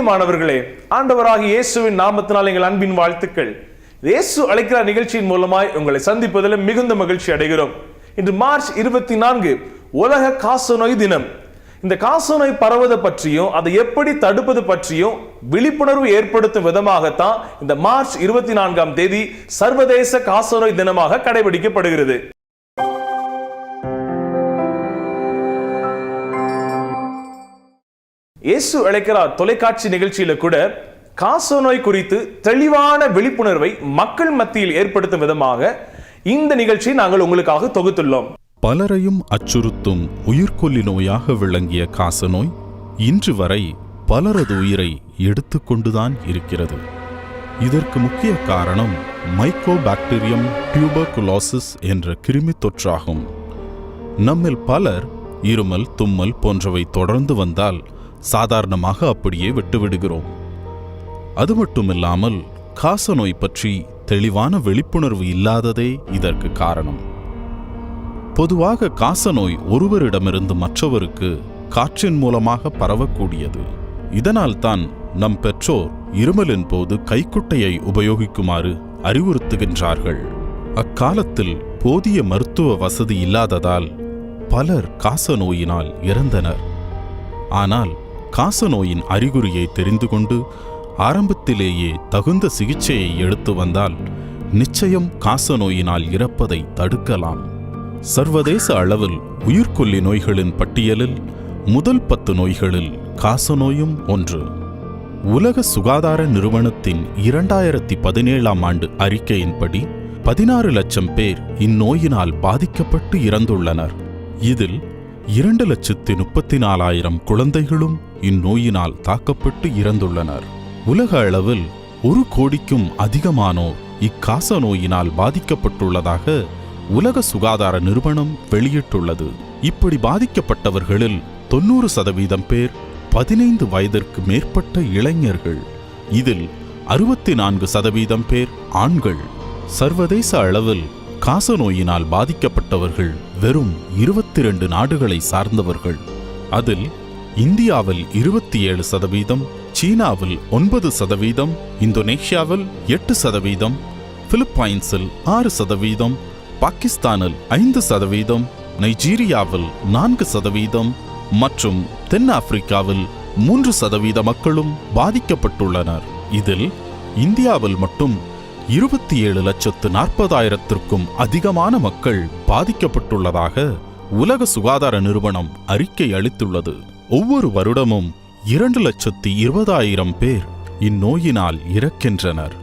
பிரியமானவர்களே, ஆண்டவராகிய இயேசுவின் நாமத்தினால் எங்கள் அன்பின் வாழ்த்துக்கள். இயேசு அழைக்கிறார் நிகழ்ச்சியின் மூலமாய் உங்களை சந்திப்பதில் மிகுந்த மகிழ்ச்சி அடைகிறோம். இன்று மார்ச் 24 உலக காசநோய் தினம். இந்த காசநோய் பரவுவதை பற்றியும் அதை எப்படி தடுப்பது பற்றியும் விழிப்புணர்வு ஏற்படுத்தும் விதமாகத்தான் இந்த மார்ச் 24ஆம் தேதி சர்வதேச காசநோய் தினமாக கடைபிடிக்கப்படுகிறது. இயேசு அழைக்கிறார் தொலைக்காட்சி நிகழ்ச்சியில கூட காசநோய் குறித்து தெளிவான விழிப்புணர்வை மக்கள் மத்தியில் ஏற்படுத்தும் விதமாக இந்த நிகழ்ச்சியை நாங்கள் உங்களுக்காக தொகுத்துள்ளோம். பலரையும் அச்சுறுத்தும் உயிர்கொல்லி நோயாக விளங்கிய காசநோய் இன்று வரை பலரது உயிரை எடுத்துக்கொண்டுதான் இருக்கிறது. இதற்கு முக்கிய காரணம் மைக்கோபாக்டீரியம் டியூபர்குலோசிஸ் என்ற கிருமி தொற்றாகும். நம்மில் பலர் இருமல், தும்மல் போன்றவை தொடர்ந்து வந்தால் சாதாரணமாக அப்படியே விட்டுவிடுகிறோம். அது மட்டுமில்லாமல் காசநோய் பற்றி தெளிவான விழிப்புணர்வு இல்லாததே இதற்கு காரணம். பொதுவாக காசநோய் ஒருவரிடமிருந்து மற்றவருக்கு காற்றின் மூலமாக பரவக்கூடியது. இதனால்தான் நம் பெற்றோர் இருமலின் போது கைக்குட்டையை உபயோகிக்குமாறு அறிவுறுத்துகின்றார்கள். அக்காலத்தில் போதிய மருத்துவ வசதி இல்லாததால் பலர் காசநோயினால் இறந்தனர். ஆனால் காசநோயின் அறிகுறியை தெரிந்து கொண்டு ஆரம்பத்திலேயே தகுந்த சிகிச்சையை எடுத்து வந்தால் நிச்சயம் காசநோயினால் இறப்பதை தடுக்கலாம். சர்வதேச அளவில் உயிர்கொல்லி நோய்களின் பட்டியலில் முதல் 10 நோய்களில் காசநோயும் ஒன்று. உலக சுகாதார நிறுவனத்தின் 2017ஆம் ஆண்டு அறிக்கையின்படி 16 லட்சம் பேர் இந்நோயினால் பாதிக்கப்பட்டு இறந்துள்ளனர். இதில் 2,34,000 குழந்தைகளும் இந்நோயினால் தாக்கப்பட்டு இறந்துள்ளனர். உலக அளவில் 1 கோடிக்கும் அதிகமானோர் இக்காச நோயினால் பாதிக்கப்பட்டுள்ளதாக உலக சுகாதார நிறுவனம் வெளியிட்டுள்ளது. இப்படி பாதிக்கப்பட்டவர்களில் 90% பேர் 15 வயதிற்கு மேற்பட்ட இளைஞர்கள். இதில் 64% பேர் ஆண்கள். சர்வதேச அளவில் காசநோயினால் பாதிக்கப்பட்டவர்கள் வெறும் 22 நாடுகளை சார்ந்தவர்கள். அதில் இந்தியாவில் 27%, சீனாவில் 9%, இந்தோனேஷியாவில் 8%, பிலிப்பைன்ஸில் 6%, பாகிஸ்தானில் 5%, நைஜீரியாவில் 4% மற்றும் தென்னாப்பிரிக்காவில் 3% மக்களும் பாதிக்கப்பட்டுள்ளனர். இதில் இந்தியாவில் மட்டும் 27,40,000க்கும் அதிகமான மக்கள் பாதிக்கப்பட்டுள்ளதாக உலக சுகாதார நிறுவனம் அறிக்கை அளித்துள்ளது. ஒவ்வொரு வருடமும் 2,20,000 பேர் இந்நோயினால் இறக்கின்றனர்.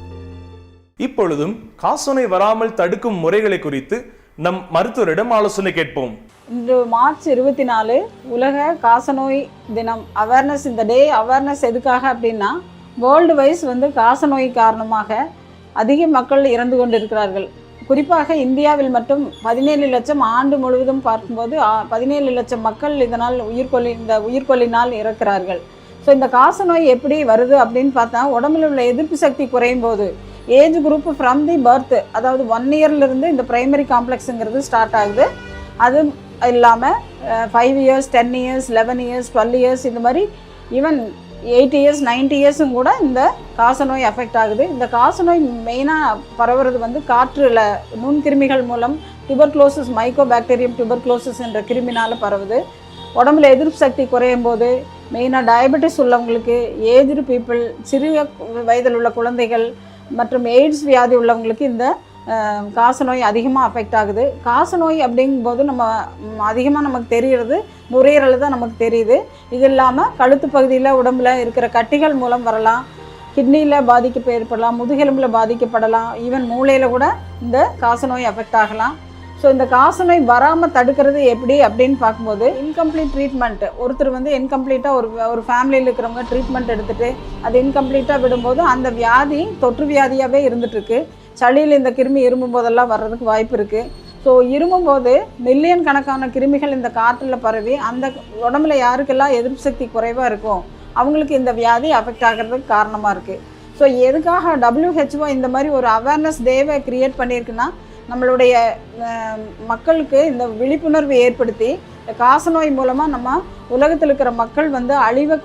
இப்பொழுதும் காசநோய் வராமல் தடுக்கும் முறைகளை குறித்து நம் மருத்துவரிடம் ஆலோசனை கேட்போம். இன்று மார்ச் 24 உலக காசநோய் தினம். அவேர்னஸ், இந்த டே அவேர்னஸ் எதுக்காக அப்படின்னா, வேர்ல்டு வைஸ் காசநோய் காரணமாக அதிக மக்கள் இறந்து கொண்டிருக்கிறார்கள். குறிப்பாக இந்தியாவில் மட்டும் 17 லட்சம், ஆண்டு முழுவதும் பார்க்கும்போது 17 லட்சம் மக்கள் இதனால் உயிர்கொல்லினால் இறக்கிறார்கள். ஸோ இந்த காசநோய் எப்படி வருது அப்படின்னு பார்த்தா, உடம்புல உள்ள எதிர்ப்பு சக்தி குறையும் போது, age group from the birth, அதாவது 1 இயர்லேருந்து இந்த பிரைமரி காம்ப்ளெக்ஸுங்கிறது ஸ்டார்ட் ஆகுது. அது இல்லாமல் 5 இயர்ஸ், 10 இயர்ஸ், 11 இயர்ஸ், 12 இயர்ஸ், இந்த மாதிரி ஈவன் 80 இயர்ஸ், 90 இயர்ஸும் கூட இந்த காசநோய் அஃபெக்ட் ஆகுது. இந்த காசநோய் மெயினாக பரவுறது காற்றுல நுண்கிருமிகள் மூலம் டியூபர்குலோசிஸ், மைக்கோபாக்டீரியம் டியூபர்குலோசிஸ் என்ற கிருமினால் பரவுது. உடம்புல எதிர்ப்பு சக்தி குறையும் போது மெயினாக டயபெட்டிஸ் உள்ளவங்களுக்கு, ஏஜ்டு பீப்புள், சிறிய வயதில் உள்ள குழந்தைகள் மற்றும் எய்ட்ஸ் வியாதி உள்ளவங்களுக்கு இந்த காசநோய் அதிகமாக அஃபெக்ட் ஆகுது. காசநோய் அப்படிங்கும்போது அதிகமாக நமக்கு தெரிகிறது நுரையீரல் தான் நமக்கு தெரியுது. இது இல்லாமல் கழுத்து பகுதியில் உடம்புல இருக்கிற கட்டிகள் மூலம் வரலாம், கிட்னியில் பாதிப்பு ஏற்படலாம், முதுகெலும்பில் பாதிக்கப்படலாம், ஈவன் மூளையில் கூட இந்த காசநோய் அஃபெக்ட் ஆகலாம். ஸோ இந்த காசநோய் வராமல் தடுக்கிறது எப்படி அப்படின்னு பார்க்கும்போது, இன்கம்ப்ளீட் ட்ரீட்மெண்ட். ஒருத்தர் இன்கம்ப்ளீட்டாக ஒரு ஃபேமிலியில் இருக்கிறவங்க ட்ரீட்மெண்ட் எடுத்துகிட்டு அது இன்கம்ப்ளீட்டாக விடும்போது அந்த வியாதி தொற்று வியாதியாகவே இருந்துகிட்ருக்கு. சளியில் இந்த கிருமி இருமும் போதெல்லாம் வர்றதுக்கு வாய்ப்பு இருக்குது. ஸோ இருமும்போது மில்லியன் கணக்கான கிருமிகள் இந்த காற்றில் பரவி அந்த உடம்புல யாருக்கெல்லாம் எதிர்ப்பு சக்தி குறைவாக இருக்கும் அவங்களுக்கு இந்த வியாதி அஃபெக்ட் ஆகிறதுக்கு காரணமாக இருக்குது. ஸோ எதுக்காக WHO இந்த மாதிரி ஒரு அவேர்னஸ் டேவை க்ரியேட் பண்ணியிருக்குன்னா, நம்மளுடைய மக்களுக்கு இந்த விழிப்புணர்வு ஏற்படுத்தி காசநோய் மூலமாக நம்ம உலகத்தில் இருக்கிற மக்கள் வந்து அழிவை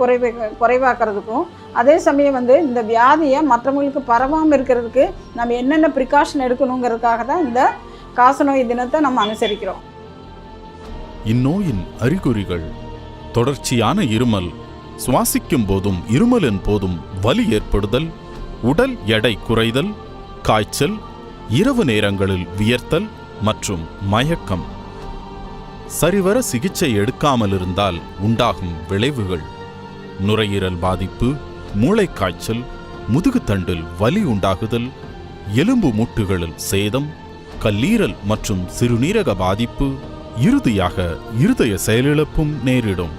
குறைவாக்குறதுக்கும் அதே சமயம் வந்து இந்த வியாதியை மற்றவங்களுக்கு பரவாமல் இருக்கிறதுக்கு நம்ம என்னென்ன ப்ரிகாஷன் எடுக்கணுங்கிறதுக்காக தான் இந்த காசநோய் தினத்தை நம்ம அனுசரிக்கிறோம். இந்நோயின் அறிகுறிகள் தொடர்ச்சியான இருமல், சுவாசிக்கும் போதும் இருமலின் போதும் வலி ஏற்படுதல், உடல் எடை குறைதல், காய்ச்சல், இரவு நேரங்களில் வியர்த்தல் மற்றும் மயக்கம். சரிவர சிகிச்சை எடுக்காமல் இருந்தால் உண்டாகும் விளைவுகள்: நுரையீரல் பாதிப்பு, மூளைக்காய்ச்சல், முதுகுத்தண்டில் வலி உண்டாகுதல், எலும்பு மூட்டுகளில் சேதம், கல்லீரல் மற்றும் சிறுநீரக பாதிப்பு, இறுதியாக இருதய செயலிழப்பும் நேரிடும்.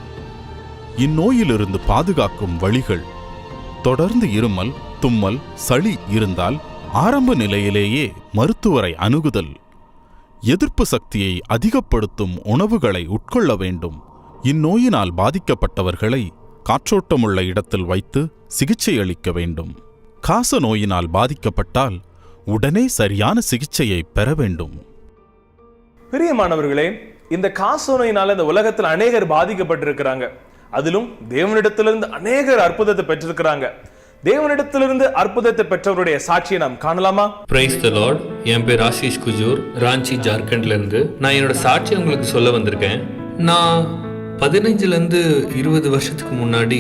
இந்நோயிலிருந்து பாதுகாக்கும் வழிகள்: தொடர்ந்து இருமல், தும்மல், சளி இருந்தால் ஆரம்ப நிலையிலேயே மருத்துவரை அணுகுதல். எதிர்ப்பு சக்தியை அதிகப்படுத்தும் உணவுகளை உட்கொள்ள வேண்டும். இந்நோயினால் பாதிக்கப்பட்டவர்களை காற்றோட்டமுள்ள இடத்தில் வைத்து சிகிச்சை அளிக்க வேண்டும். காச நோயினால் பாதிக்கப்பட்டால் உடனே சரியான சிகிச்சையை பெற வேண்டும். பிரியமானவர்களே, இந்த காசநோயினால இந்த உலகத்தில் அநேகர் பாதிக்கப்பட்டிருக்கிறாங்க. அதிலும் தேவனிடத்திலிருந்து அநேகர் அற்புதத்தை பெற்றிருக்கிறாங்க. தேவனிடத்திலிருந்து அற்புதத்தை பெற்றவருடைய சாட்சியை நாம் காணலாமா? Praise the Lord. என் பேர் ஆஷிஷ் குஜூர், ராஞ்சி, ஜார்க்கண்ட்ல இருந்து. நான் என்னோட சாட்சியை உங்களுக்கு சொல்ல வந்திருக்கேன். நான் 15லேருந்து 20 வருஷத்துக்கு முன்னாடி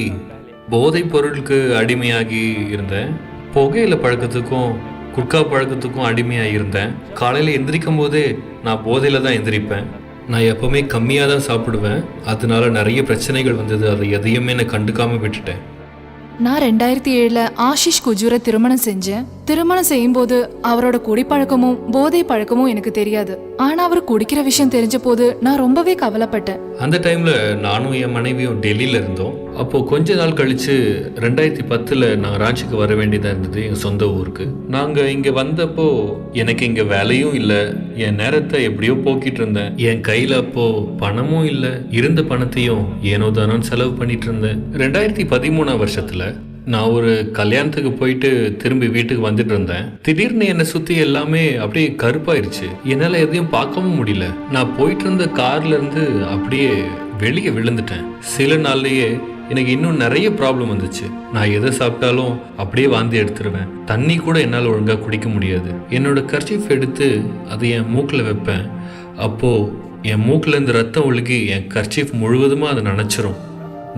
போதைப் பொருளுக்கு அடிமையாகி இருந்தேன். புகையில பழக்கத்துக்கும் குட்கா பழக்கத்துக்கும் அடிமையாக இருந்தேன். காலையில் எந்திரிக்கும் போதே நான் போதையில் தான் எந்திரிப்பேன். நான் எப்பவுமே கம்மியாக தான் சாப்பிடுவேன். அதனால நிறைய பிரச்சனைகள் வந்தது. அதை எதையுமே நான் கண்டுக்காமல் விட்டுட்டேன். நான் 2007 ஆஷிஷ் குஜூரை திருமணம் செஞ்சேன். திருமணம் செய்யும்போது அவரோட குடிப்பழக்கமும் போதை பழக்கமும் எனக்கு தெரியாது. ஆனா அவர் குடிக்கிற விஷயம் தெரிஞ்ச போது நான் ரொம்பவே கவலைப்பட்டேன். அந்த டைம்ல நானும் என் மனைவியும் டெல்லியில இருந்தோம். அப்போ கொஞ்ச நாள் கழிச்சு 2010 நான் ராஞ்சிக்கு வர வேண்டியதா இருந்தது, என் சொந்த ஊருக்கு. நாங்க இங்க வந்தப்போ எனக்கு இங்க வேலையும் இல்லை. என் நேரத்தை எப்படியோ போக்கிட்டு இருந்தேன். என் கையில அப்போ பணமும் இல்லை. இருந்த பணத்தையும் ஏனோ தானோ செலவு பண்ணிட்டு இருந்தேன். 2013 வருஷத்துல நான் ஒரு கல்யாணத்துக்கு போயிட்டு திரும்பி வீட்டுக்கு வந்துட்டு இருந்தேன். திடீர்னு என்னை சுத்தி எல்லாமே அப்படியே கருப்பாயிருச்சு. என்னால எதையும் பார்க்கவும் முடியல. நான் போயிட்டு இருந்த கார்ல இருந்து அப்படியே வெளியே விழுந்துட்டேன். சில நாள்லயே எனக்கு இன்னும் நிறைய ப்ராப்ளம் வந்துச்சு. நான் எதை சாப்பிட்டாலும் அப்படியே வாந்தி எடுத்துருவேன். தண்ணி கூட என்னால் ஒழுங்கா குடிக்க முடியாது. என்னோட கர்ச்சீஃப் எடுத்து அதை என் மூக்கில் வைப்பேன். அப்போ என் மூக்கில் இருந்து ரத்தம் ஒழுகி என் கர்ச்சீஃப் முழுவதுமா அதை நனைச்சிரும்.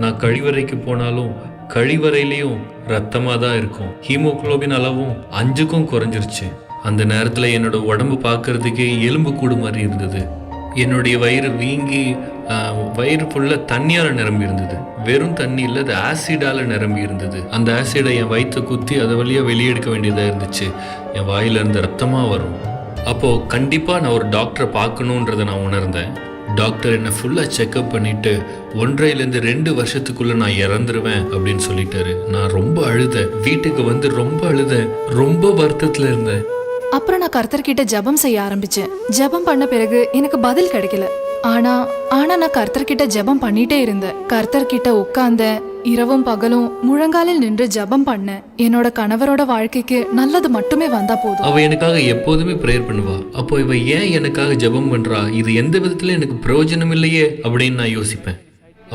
நான் கழிவறைக்கு போனாலும் கழிவறையிலையும் ரத்தமாக தான் இருக்கும். ஹீமோகுளோபின் அளவும் 5க்கும் குறைஞ்சிருச்சு. அந்த நேரத்தில் என்னோட உடம்பு பார்க்கறதுக்கே எலும்பு கூடு மாதிரி இருந்தது. என்னுடைய வயிறு வீங்கி வயிறு ஃபுல்லாக தண்ணியால் நிரம்பி இருந்தது. வெறும் தண்ணி இல்லை, அது ஆசிடால் நிரம்பி இருந்தது. அந்த ஆசிடை என் வயிற்றை குத்தி அதை வழியாக வெளியெடுக்க வேண்டியதாக இருந்துச்சு. என் வாயிலிருந்து ரத்தமாக வரும். அப்போது கண்டிப்பாக நான் ஒரு டாக்டரை பார்க்கணுன்றதை நான் உணர்ந்தேன். டாக்டர் என்னை ஃபுல்லாக செக்அப் பண்ணிட்டு 1.5 to 2 வருஷத்துக்குள்ள நான் இறந்துருவேன் அப்படின்னு சொல்லிட்டாரு. நான் ரொம்ப அழுதேன். வீட்டுக்கு வந்து ரொம்ப அழுதேன். ரொம்ப வருத்தத்தில் இருந்தேன். அப்புறம் நான் கர்த்தர்கிட்ட ஜெபம் செய்ய ஆரம்பிச்சேன். ஜெபம் பண்ண பிறகு எனக்கு பதில் கிடைக்கல. ஆனா நான் கர்த்தர்கிட்ட ஜெபம் பண்ணிட்டே இருந்தேன். கர்த்தர்கிட்ட உட்கார்ந்தேன். இரவும் பகலும் முழங்காலில் நின்று ஜெபம் பண்ணேன். என்னோட கணவரோட வாழ்க்கைக்கு நல்லது மட்டுமே வந்தா போதும். அவ எனக்காக எப்போதுமே ப்ரேயர் பண்ணுவா. அப்போ இவ ஏன் எனக்காக ஜெபம் பண்றா, இது எந்த விதத்துல எனக்கு பிரயோஜனம் இல்லையே அப்படின்னு நான் யோசிப்பேன்.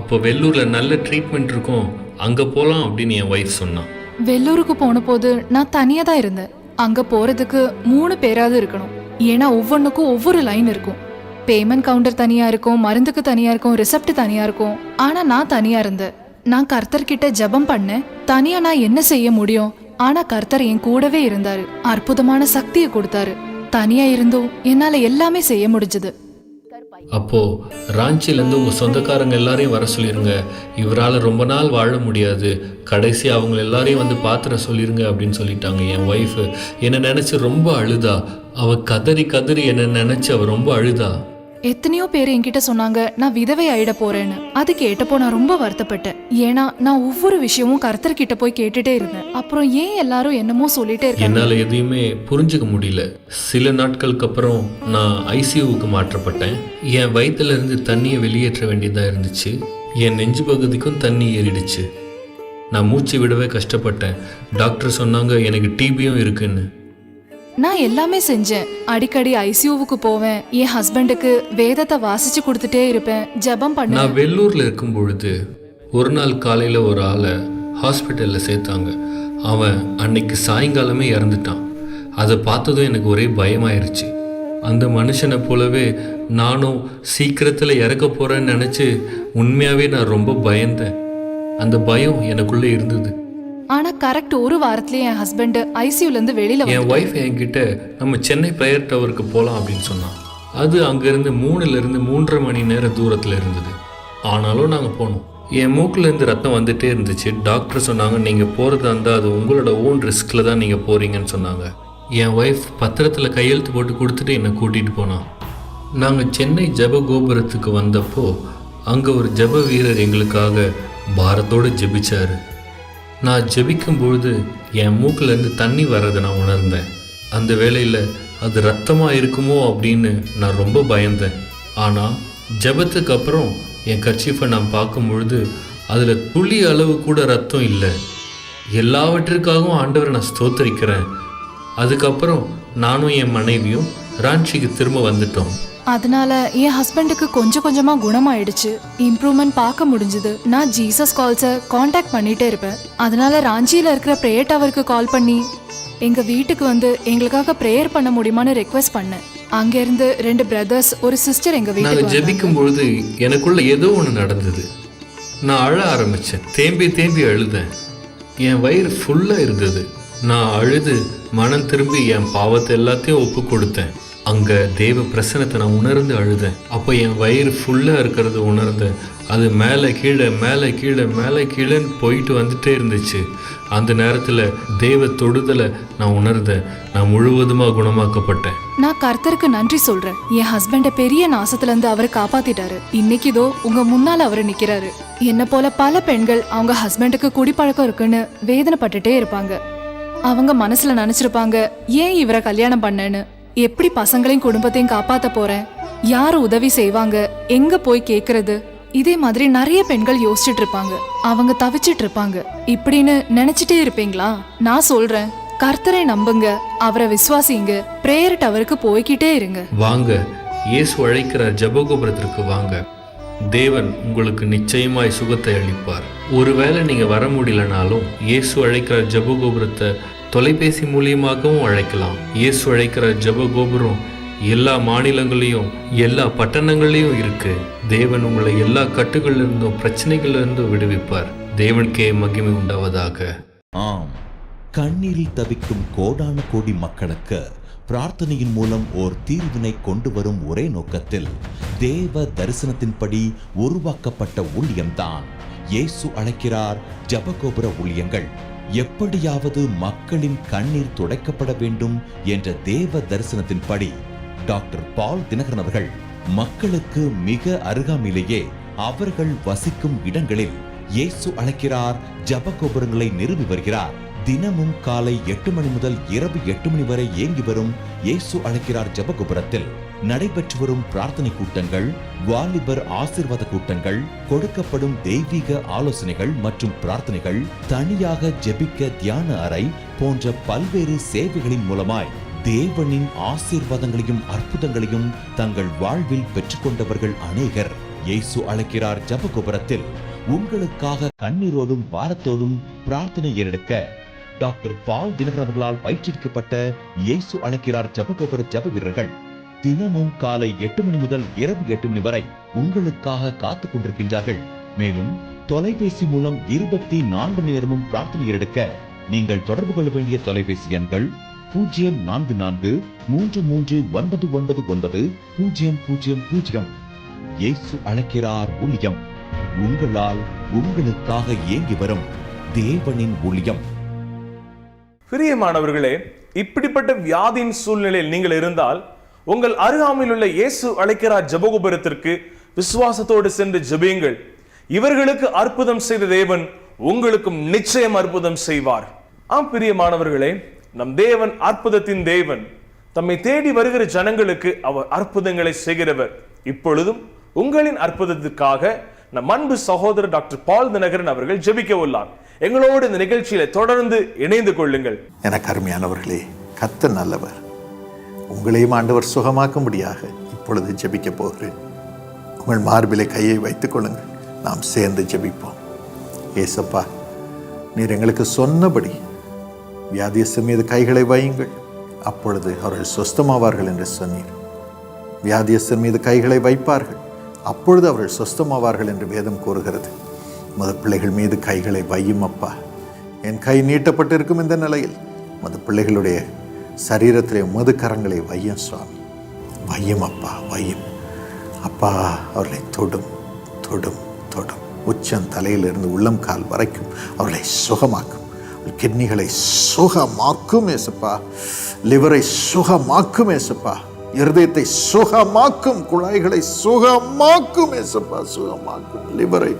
அப்போ வெள்ளூர்ல நல்ல ட்ரீட்மெண்ட் இருக்கும், அங்க போலாம் அப்படின்னு என் ஒய்ஃப் சொன்னான். வெள்ளூருக்கு போன போது நான் தனியா தான் இருந்தேன். அங்க போறதுக்கு 3 பேராவது இருக்கணும். ஏன்னா ஒவ்வொன்றுக்கும் ஒவ்வொரு லைன் இருக்கும். பேமெண்ட் கவுண்டர் தனியா இருக்கும், மருந்துக்கு தனியா இருக்கும், ரிசப்ட் தனியா இருக்கும். ஆனா நான் தனியா இருந்தேன். நான் கர்த்தர்கிட்ட ஜெபம் பண்ணேன். தனியா நான் என்ன செய்ய முடியும்? ஆனா கர்த்தர் என் கூடவே இருந்தாரு. அற்புதமான சக்தியை கொடுத்தாரு. தனியா இருந்தும் என்னால எல்லாமே செய்ய முடிஞ்சது. அப்போ ராஞ்சிலேருந்து உங்கள் சொந்தக்காரங்க எல்லாரையும் வர சொல்லிடுங்க. இவரால் ரொம்ப நாள் வாழ முடியாது. கடைசி அவங்க எல்லாரையும் வந்து பாத்திர சொல்லிடுங்க அப்படின்னு சொல்லிட்டாங்க. என் ஒய்ஃபு என்னை நினச்சி ரொம்ப அழுதா. அவள் கதறி கதறி என்னை நினச்சி அவள் ரொம்ப அழுதா. எத்தனையோ பேர் என்கிட்ட சொன்னாங்க நான் விதவை ஆயிட போறேன்னு. அது கேட்டப்போ நான் ரொம்ப வருத்தப்பட்டேன். ஏன்னா நான் ஒவ்வொரு விஷயமும் கர்த்தர்கிட்ட போய் கேட்டுட்டே இருந்தேன். அப்புறம் ஏன் எல்லாரும் என்னமோ சொல்லிட்டே இருக்காங்க. என்னால எதையுமே புரிஞ்சுக்க முடியல. சில நாட்களுக்கு அப்புறம் நான் ஐசியூவுக்கு மாற்றப்பட்டேன். என் வயிற்றுல இருந்து தண்ணியை வெளியேற்ற வேண்டியதா இருந்துச்சு. என் நெஞ்சு பகுதிக்கும் தண்ணி ஏறிடுச்சு. நான் மூச்சு விடவே கஷ்டப்பட்டேன். டாக்டர் சொன்னாங்க எனக்கு டிபியும் இருக்குன்னு. நான் எல்லாமே செஞ்சேன். அடிக்கடி ஐசியூவுக்கு போவேன், என் ஹஸ்பண்டுக்கு வேதத்தை வாசிச்சு கொடுத்துட்டே இருப்பேன், ஜெபம் பண்ண. நான் வெள்ளூரில் இருக்கும் பொழுது ஒரு நாள் காலையில் ஒரு ஆளை ஹாஸ்பிட்டலில் சேர்த்தாங்க. அவன் அன்னைக்கு சாயங்காலமே இறந்துட்டான். அதை பார்த்ததும் எனக்கு ஒரே பயமாயிருச்சு. அந்த மனுஷனை போலவே நானும் சீக்கிரத்தில் இறக்க போகிறேன்னு நினச்சி உண்மையாகவே நான் ரொம்ப பயந்தேன். அந்த பயம் எனக்குள்ளே இருந்தது. ஆனா கரெக்ட் ஒரு வாரத்திலேயே என் ஹஸ்பண்ட் ஐசியூல இருந்து வெளியில என் ஒய்ஃப் என்கிட்ட நம்ம சென்னை பிரேயர் டவருக்கு போகலாம் அப்படின்னு சொன்னான். அது அங்கேருந்து 3 மணி நேரம் தூரத்தில் இருந்தது. ஆனாலும் நாங்கள் போனோம். என் மூக்கிலேருந்து ரத்தம் வந்துட்டே இருந்துச்சு. டாக்டர் சொன்னாங்க, நீங்கள் போகிறதா இருந்தால் அது உங்களோட ஓன் ரிஸ்கில் தான் நீங்கள் போகிறீங்கன்னு சொன்னாங்க. என் ஒய்ஃப் பத்திரத்தில் கையெழுத்து போட்டு கொடுத்துட்டு என்னை கூட்டிகிட்டு போனான். நாங்கள் சென்னை ஜெப கோபுரத்துக்கு வந்தப்போ அங்கே ஒரு ஜெப வீரர் எங்களுக்காக பாரத்தோடு ஜெபிச்சார். நான் ஜெபிக்கும்பொழுது என் மூக்கிலேருந்து தண்ணி வர்றதை நான் உணர்ந்தேன். அந்த வேளையில் அது ரத்தமாக இருக்குமோ அப்படின்னு நான் ரொம்ப பயந்தேன். ஆனால் ஜெபத்துக்கு அப்புறம் என் கர்ச்சீஃபை நான் பார்க்கும் பொழுது அதில் துளி அளவு கூட ரத்தம் இல்லை. எல்லாவற்றிற்காகவும் ஆண்டவரை நான் ஸ்தோத்தரிக்கிறேன். அதுக்கப்புறம் நானும் என் மனைவியும் ராஞ்சிக்கு திரும்ப வந்துட்டோம். அதனால என் ஹஸ்பண்டுக்கு கொஞ்சம் கொஞ்சமா குணமாயிடுச்சு, இம்ப்ரூவ்மெண்ட் பார்க்க முடிஞ்சது. நான் ஜீசஸ் கால்ஸை காண்டாக்ட் பண்ணிட்டே இருப்பேன். அதனால ராஞ்சியில இருக்கிற பிரேயர் டவருக்கு கால் பண்ணி எங்க வீட்டுக்கு வந்து எங்களுக்காக பிரேயர் பண்ண முடியுமான்னு ரெக்வெஸ்ட் பண்ணேன். அங்க இருந்து 2 பிரதர்ஸ் ஒரு சிஸ்டர் எங்க நாங்கள் வீட்டுக்கு ஜெபிக்கும் பொழுது எனக்குள்ள ஏதோ ஒன்று நடந்தது. நான் அழ ஆரம்பித்தேன். தேம்பி அழுதேன். என் வயிறு ஃபுல்லாக இருந்தது. நான் அழுது மனம் திரும்பி என் பாவத்தை எல்லாத்தையும் ஒப்பு கொடுத்தேன். அங்கே தேவ பிரசனத்தை நான் உணர்ந்து அழுதேன். அப்போ என் வயிறு ஃபுல்லாக இருக்கிறது உணர்ந்தேன். அது மேலே கீழேன்னு போயிட்டு வந்துட்டே இருந்துச்சு. அந்த நேரத்தில் தேவ தொடுதலை நான் உணர்ந்தேன். நான் முழுவதுமாக குணமாக்கப்பட்டேன். நான் கர்த்தருக்கு நன்றி சொல்றேன். என் ஹஸ்பண்டை பெரிய நாசத்துல இருந்து அவரை காப்பாத்திட்டாரு. இன்னைக்கு இதோ உங்க முன்னால அவரு நிக்கிறாரு. என்ன போல பல பெண்கள் அவங்க ஹஸ்பண்டுக்கு குடிப்பழக்கம் இருக்குன்னு வேதனைப்பட்டுட்டே இருப்பாங்க. அவங்க மனசுல நினைச்சிருப்பாங்க, ஏன் இவரை கல்யாணம் பண்ணேன்னு, எப்படி பசங்களையும் குடும்பத்தையும் காப்பாத்த போறேன், யாரு உதவி செய்வாங்க, எங்க போய் கேக்குறது. இதே மாதிரி நிறைய பெண்கள் யோசிச்சுட்டு இருப்பாங்க, அவங்க தவிச்சிட்டு இருப்பாங்க. இப்படின்னு நினைச்சிட்டே இருப்பீங்களா? நான் சொல்றேன், கர்த்தரை நம்புங்க, அவரை விசுவாசிங்க, பிரேயர் டவருக்கு போய்கிட்டே இருங்க. வாங்க, இயேசு அழைக்கிற ஜெபகோபுரத்திற்கு வாங்க. தேவன் உங்களுக்கு நிச்சயமாய் சுகத்தை அளிப்பார். ஒருவேளை நீங்க வர முடியலனாலும் இயேசு அழைக்கிற ஜெபகோபுரத்தை தொலைபேசி மூலியமாகவும் அழைக்கலாம். இயேசு அழைக்கிற ஜெபகோபுரம் எல்லா மாநிலங்களையும் எல்லா பட்டணங்களையும் இருக்கு. தேவன் உங்களை எல்லா கட்டுகள்ல இருந்தும் பிரச்சனைகள்ல இருந்தும் விடுவிப்பார். தேவனுக்கே மகிமை உண்டாவதாக. ஆம், கண்ணீரில் தவிக்கும் கோடான கோடி மக்களுக்கு பிரார்த்தனையின் மூலம் ஓர் தீர்வினை கொண்டு வரும் ஒரே நோக்கத்தில் தேவ தரிசனத்தின்படி உருவாக்கப்பட்ட ஊழியம்தான் இயேசு அழைக்கிறார் ஜெபகோபுர ஊழியங்கள். எப்படியாவது மக்களின் கண்ணீர் துடைக்கப்பட வேண்டும் என்ற தேவ தரிசனத்தின்படி டாக்டர் பால் தினகரன் அவர்கள் மக்களுக்கு மிக அருகாமையிலேயே அவர்கள் வசிக்கும் இடங்களில் இயேசு அழைக்கிறார் ஜெபகோபுரங்களை நிறுவி வருகிறார். தினமும் காலை 8 மணி முதல் இரவு 8 மணி வரை இயங்கி வரும் இயேசு அழைக்கிறார் ஜெபகோபுரத்தில் நடைபெற்று வரும் பிரார்த்தனை கூட்டங்கள், வாலிபர் ஆசீர்வாத கூட்டங்கள், கொடுக்கப்படும் தெய்வீக ஆலோசனைகள் மற்றும் பிரார்த்தனைகள், தனியாக ஜெபிக்க தியான அறை போன்ற பல்வேறு சேவைகளின் மூலமாய் தேவனின் ஆசீர்வாதங்களையும் அற்புதங்களையும் தங்கள் வாழ்வில் பெற்றுக்கொண்டவர்கள் அநேகர். இயேசு அழைக்கிறார் ஜெபகோபுரத்தில் உங்களுக்காக கண்ணீரோடும் பாரத்தோடும் பிரார்த்தனை ஏறெடுக்க டாக்டர் பால் தினகரன் அவர்களால் பயிற்றுவிக்கப்பட்ட இயேசு அழைக்கிறார் ஜெபகோபுர ஜெப வீரர்கள் தினமும் காலை 8 மணி முதல் இரவு 8 மணி வரை உங்களுக்காக காத்துக் கொண்டிருக்கின்றார்கள். மேலும் தொலைபேசி மூலம் 24 மணி நேரமும் பிரார்த்தனை ஏறெடுக்க நீங்கள் தொடர்பு கொள்ள வேண்டிய தொலைபேசி எண்கள் 0443399900. இயேசு அழைக்கிறார் ஊழியம், உங்களால் உங்களுக்காக இயங்கி வரும் தேவனின் ஊழியம். பிரியமானவர்களே, இப்படிப்பட்ட வியாதியின் சூழ்நிலையில் நீங்கள் இருந்தால் உங்கள் அருகாமையில் உள்ள இயேசு அழைக்கிறார் ஜெபகோபுரத்திற்கு விசுவாசத்தோடு சென்று ஜெபியுங்கள். இவர்களுக்கு அற்புதம் செய்த தேவன் உங்களுக்கும் நிச்சயம் அற்புதம் செய்வார். ஆம் பிரியமானவர்களே, நம் தேவன் அற்புதத்தின் தேவன். தம்மை தேடி வருகிற ஜனங்களுக்கு அவர் அற்புதங்களை செய்கிறவர். இப்பொழுதும் உங்களின் அற்புதத்திற்காக நம் அன்பு சகோதரர் டாக்டர் பால் தினகரன் அவர்கள் ஜெபிக்க உள்ளார். எங்களோடு இந்த நிகழ்ச்சியில தொடர்ந்து இணைந்து கொள்ளுங்கள். எனக்கு அருமையானவர்களே, கர்த்தர் நல்லவர். உங்களையும் ஆண்டவர் சுகமாக்கும்படியாக இப்பொழுது ஜெபிக்க போகிறேன். உங்கள் மார்பிலே கையை வைத்துக் கொள்ளுங்கள். நாம் சேர்ந்து ஜெபிப்போம். ஏசப்பா, நீர் எங்களுக்கு சொன்னபடி வியாதியஸ்தர் மீது கைகளை வையுங்கள், அப்பொழுது அவர்கள் சொஸ்தமாவார்கள் என்று சொன்னீர். வியாதியஸ்தர் மீது கைகளை வைப்பார்கள், அப்பொழுது அவர்கள் சொஸ்தமாவார்கள் என்று வேதம் கூறுகிறது. மது பிள்ளைகள் மீது கைகளை வையும் அப்பா. என் கை நீட்டப்பட்டிருக்கும் இந்த நிலையில் மது பிள்ளைகளுடைய சரீரத்திலே மது கரங்களை வையும் சுவாமி. வையும் அப்பா, வையும் அப்பா. அவர்களை தொடும் தொடும் தொடும். உச்சம் தலையிலிருந்து உள்ளம் கால் வரைக்கும் அவர்களை சுகமாக்கும். கிட்னிகளை சுகமாக்கும் ஏசப்பா. லிவரை சுகமாக்கும் ஏசப்பா. இருதயத்தை சுகமாக்கும். குழாய்களை சுகமாக்கும் ஏசப்பா. சுகமாக்கும். லிவரை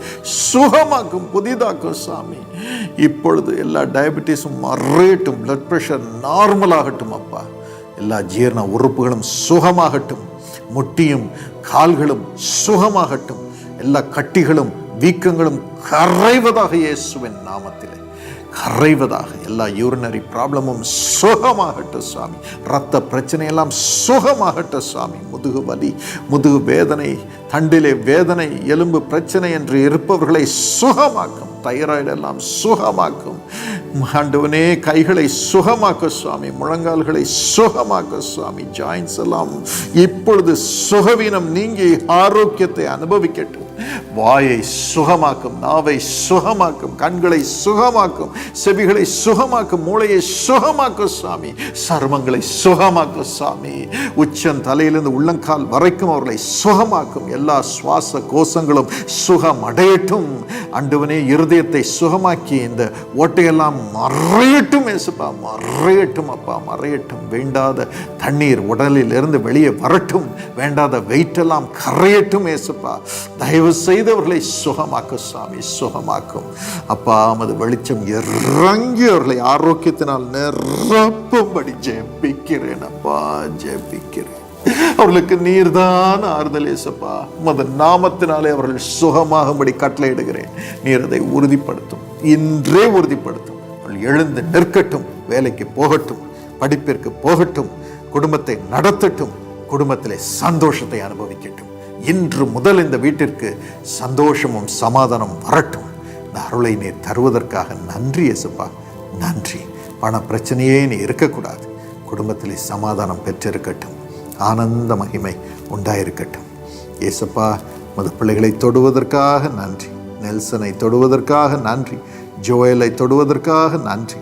சுகமாக்கும், புதிதாக்கும் சாமி. இப்பொழுது எல்லா டயபெட்டிஸும் மறையட்டும். பிளட் பிரஷர் நார்மலாகட்டும் அப்பா. எல்லா ஜீரண உறுப்புகளும் சுகமாகட்டும். முட்டியும் கால்களும் சுகமாகட்டும். எல்லா கட்டிகளும் வீக்கங்களும் கரைவதாக இயேசுவின் நாமத்திலே கரைவதாக. எல்லா யூரினரி ப்ராப்ளமும் சுகமாகட்டும் சாமி. இரத்த பிரச்சனையெல்லாம் சுகமாகட்டும் சாமி. முதுகு வலி, முதுகு வேதனை, தண்டிலே வேதனை, எலும்பு பிரச்சனை என்று இருப்பவர்களை சுகமாக்கும். தைராய்டு எல்லாம் சுகமாக்கும். ஆண்டவனே, கைகளை சுகமாக்க சுவாமி. முழங்கால்களை சுகமாக்க சுவாமி. ஜாயின்ஸ் எல்லாம் இப்பொழுது சுகவீனம் நீங்கி ஆரோக்கியத்தை அனுபவிக்கட்டும். வாயை சுகமாக்கும், நாவை சுகமாக்கும், கண்களை சுகமாக்கும், செவிகளை சுகமாக்கும், மூளையை சுகமாக்கும் சாமி. சர்மங்களை சுகமாக்கும் சாமி. உச்சம் தலையிலிருந்து உள்ளங்கால் வரைக்கும் அவர்களை சுகமாக்கும். எல்லா சுவாச கோஷங்களும் சுகம் அடையட்டும். ஆண்டவனே, இருதயத்தை சுகமாக்கி இந்த ஓட்டையெல்லாம் மறையட்டும் ஏசப்பா. மறையட்டும் அப்பா, மறையட்டும். வேண்டாத தண்ணீர் உடலில் இருந்து வெளியே வரட்டும். வேண்டாத வெயிட் எல்லாம் கரையட்டும் ஏசப்பா. தயவு செய்தவர்களை சுகமாக்க சாமி. சுகமாக்கும் அப்பா. மது வெளிச்சம் இறங்கி அவர்களை ஆரோக்கியத்தினால் நிரப்பும்படி ஜெபிக்கிறேன் அப்பா. ஜெபிக்கிறேன். அவர்களுக்கு நீர்தான் ஆறுதல் ஏசப்பா. மது நாமத்தினாலே அவர்கள் சுகமாகும்படி கட்டளையிடுகிறேன். நீர் அதை உறுதிப்படுத்தும், இன்றே உறுதிப்படுத்தும். அவர்கள் எழுந்து நிற்கட்டும், வேலைக்கு போகட்டும், படிப்பிற்கு போகட்டும், குடும்பத்தை நடத்தட்டும், குடும்பத்திலே சந்தோஷத்தை அனுபவிக்கட்டும். இன்று முதல் இந்த வீட்டிற்கு சந்தோஷமும் சமாதானம் வரட்டும். இந்த அருளை நீர் தருவதற்காக நன்றி ஏசப்பா. நன்றி. பண பிரச்சனையே நீ இருக்கக்கூடாது. குடும்பத்திலே சமாதானம் பெற்றிருக்கட்டும். ஆனந்த மகிமை உண்டாயிருக்கட்டும் ஏசப்பா. மது பிள்ளைகளை தொடுவதற்காக நன்றி. நெல்சனை தொடுவதற்காக நன்றி. ஜோயலை தொடுவதற்காக நன்றி.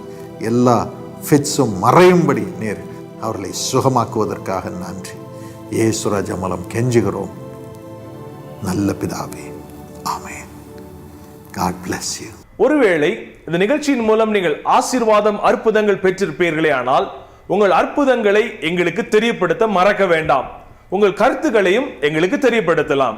எல்லா ஃபிட்ஸும் மறையும்படி நீர் அவர்களை சுகமாக்குவதற்காக நன்றி. இயேசுராஜா மூலம் கெஞ்சுகிறோம் நல்ல பிதாவே. ஆமென். God bless you. ஒருவேளை இந்த நிகழ்ச்சியின் மூலம் நீங்கள் ஆசீர்வாதம், அற்புதங்கள் பெற்றிருப்பீர்களே, ஆனால் உங்கள் அற்புதங்களை எங்களுக்கு தெரியப்படுத்த மறக்க வேண்டாம். உங்கள் கருத்துக்களையும் எங்களுக்கு தெரியப்படுத்தலாம்.